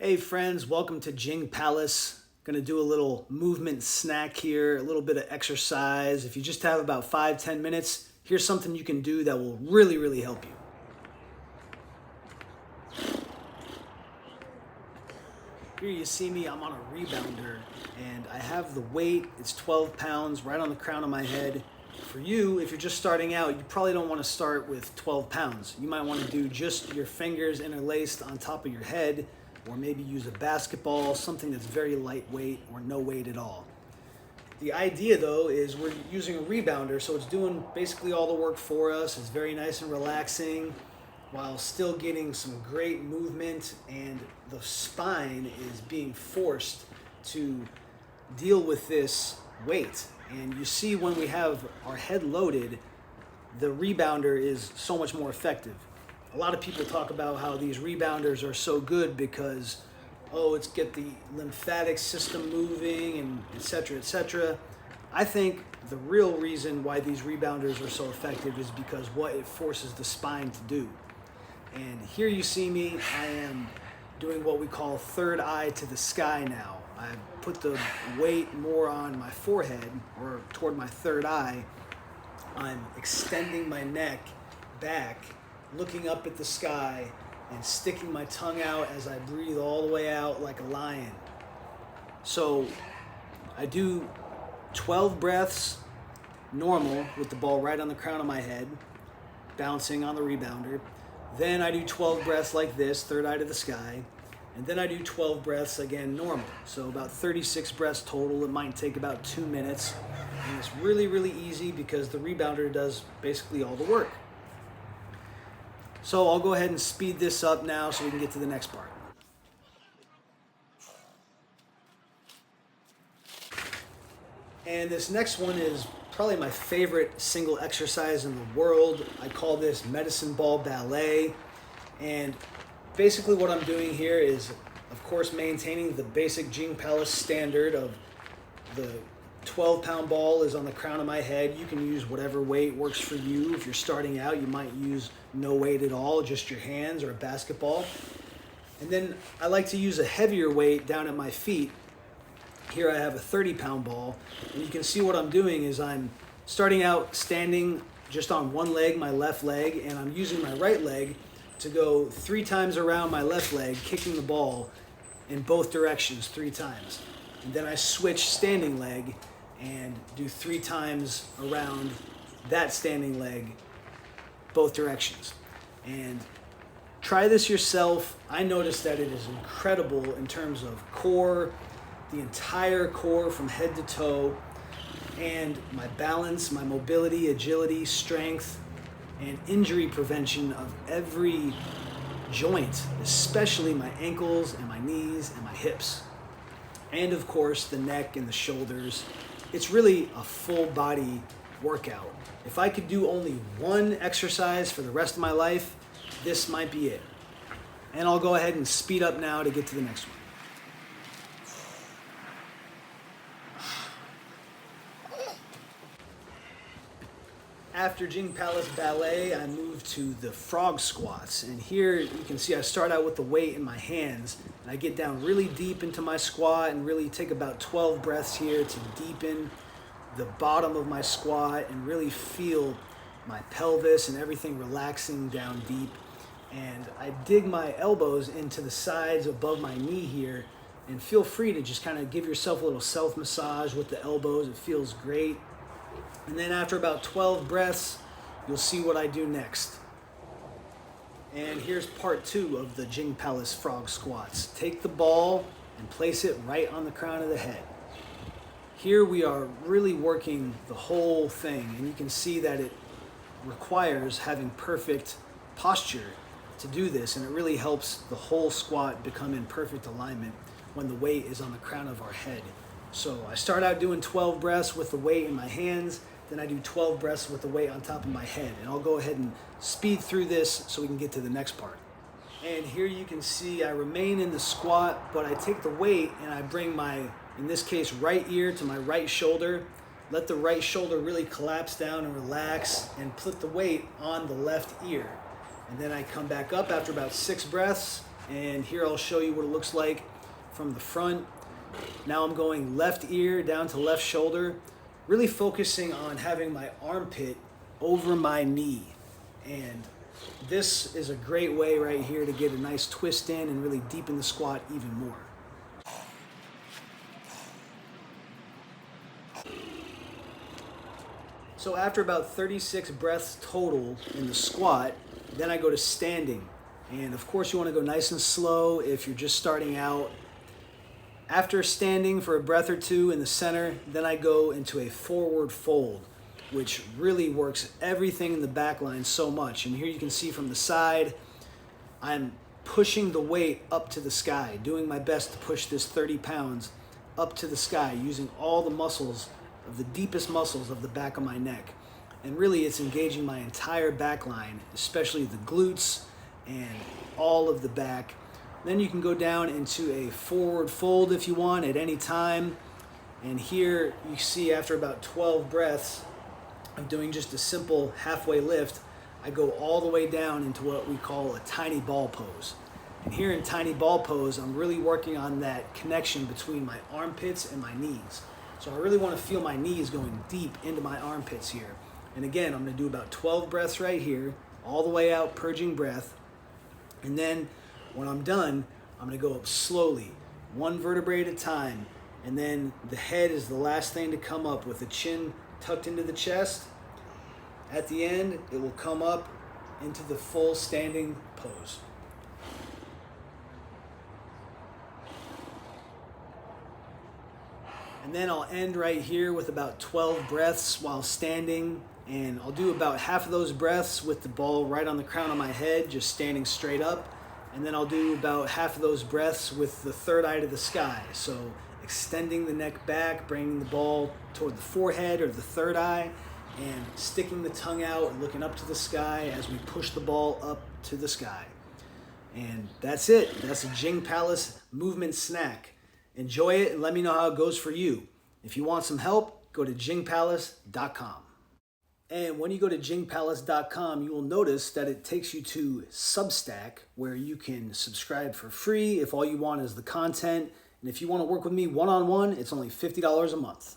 Hey friends, welcome to Jing Palace. Gonna do a little movement snack here, a little bit of exercise. If you just have about 5-10 minutes, here's something you can do that will really help you. Here you see me, I'm on a rebounder and I have the weight, it's 12 pounds right on the crown of my head. For you, if you're just starting out, you probably don't want to start with 12 pounds. You might want to do just your fingers interlaced on top of your head, or maybe use a basketball, something that's very lightweight or no weight at all. The idea though is we're using a rebounder, so it's doing basically all the work for us. It's very nice and relaxing while still getting some great movement, and the spine is being forced to deal with this weight. And you see, when we have our head loaded, the rebounder is so much more effective. A lot of people talk about how these rebounders are so good because, it's get the lymphatic system moving and etc., etc. I think the real reason why these rebounders are so effective is because what it forces the spine to do. And here you see me, I am doing what we call third eye to the sky now. I put the weight more on my forehead or toward my third eye. I'm extending my neck back, looking up at the sky and sticking my tongue out as I breathe all the way out like a lion. So I do 12 breaths normal with the ball right on the crown of my head, bouncing on the rebounder. Then I do 12 breaths like this, third eye to the sky. And then I do 12 breaths again normal. So about 36 breaths total. It might take about 2 minutes. And it's really easy because the rebounder does basically all the work. So I'll go ahead and speed this up now so we can get to the next part. And this next one is probably my favorite single exercise in the world. I call this medicine ball ballet. And basically what I'm doing here is, of course, maintaining the basic Jing Palace standard of the 12-pound ball is on the crown of my head. You can use whatever weight works for you. If you're starting out, you might use no weight at all, just your hands or a basketball. And then I like to use a heavier weight down at my feet. Here I have a 30-pound ball, and you can see what I'm doing is I'm starting out standing just on one leg, my left leg, and I'm using my right leg to go 3 times around my left leg, kicking the ball in both directions 3 times. And then I switch standing leg and do 3 times around that standing leg, both directions. And try this yourself. I noticed that it is incredible in terms of core, the entire core from head to toe, and my balance, my mobility, agility, strength, and injury prevention of every joint, especially my ankles and my knees and my hips. And of course, the neck and the shoulders. It's really a full body workout. If I could do only one exercise for the rest of my life, this might be it. And I'll go ahead and speed up now to get to the next one. After Jing Palace Ballet, I moved to the frog squats. And here you can see I start out with the weight in my hands. And I get down really deep into my squat and really take about 12 breaths here to deepen the bottom of my squat and really feel my pelvis and everything relaxing down deep. And I dig my elbows into the sides above my knee here. And feel free to just kind of give yourself a little self-massage with the elbows. It feels great. And then after about 12 breaths, you'll see what I do next. And here's part 2 of the Jing Palace frog squats. Take the ball and place it right on the crown of the head. Here we are really working the whole thing, and you can see that it requires having perfect posture to do this, and it really helps the whole squat become in perfect alignment when the weight is on the crown of our head. So I start out doing 12 breaths with the weight in my hands, then I do 12 breaths with the weight on top of my head. And I'll go ahead and speed through this so we can get to the next part. And here you can see I remain in the squat, but I take the weight and I bring my, in this case, right ear to my right shoulder. Let the right shoulder really collapse down and relax, and put the weight on the left ear. And then I come back up after about 6 breaths, And here I'll show you what it looks like from the front. Now I'm going left ear down to left shoulder, really focusing on having my armpit over my knee. And this is a great way right here to get a nice twist in and really deepen the squat even more. So after about 36 breaths total in the squat, then I go to standing. And of course you want to go nice and slow if you're just starting out. After standing for a breath or two in the center, then I go into a forward fold, which really works everything in the back line so much. And here you can see from the side, I'm pushing the weight up to the sky, doing my best to push this 30 pounds up to the sky, using all the muscles of the deepest muscles of the back of my neck. And really it's engaging my entire back line, especially the glutes and all of the back. Then you can go down into a forward fold if you want at any time. And here you see after about 12 breaths of doing just a simple halfway lift, I go all the way down into what we call a tiny ball pose. And here in tiny ball pose, I'm really working on that connection between my armpits and my knees. So I really want to feel my knees going deep into my armpits here. And again, I'm going to do about 12 breaths right here, all the way out, purging breath. And then when I'm done, I'm going to go up slowly, one vertebrae at a time. And then the head is the last thing to come up with the chin tucked into the chest. At the end, it will come up into the full standing pose. And then I'll end right here with about 12 breaths while standing. And I'll do about half of those breaths with the ball right on the crown of my head, just standing straight up. And then I'll do about half of those breaths with the third eye to the sky. So extending the neck back, bringing the ball toward the forehead or the third eye, and sticking the tongue out and looking up to the sky as we push the ball up to the sky. And that's it. That's a Jing Palace movement snack. Enjoy it and let me know how it goes for you. If you want some help, go to jingpalace.com. And when you go to jingpalace.com, you will notice that it takes you to Substack, where you can subscribe for free if all you want is the content. And if you want to work with me one-on-one, it's only $50 a month.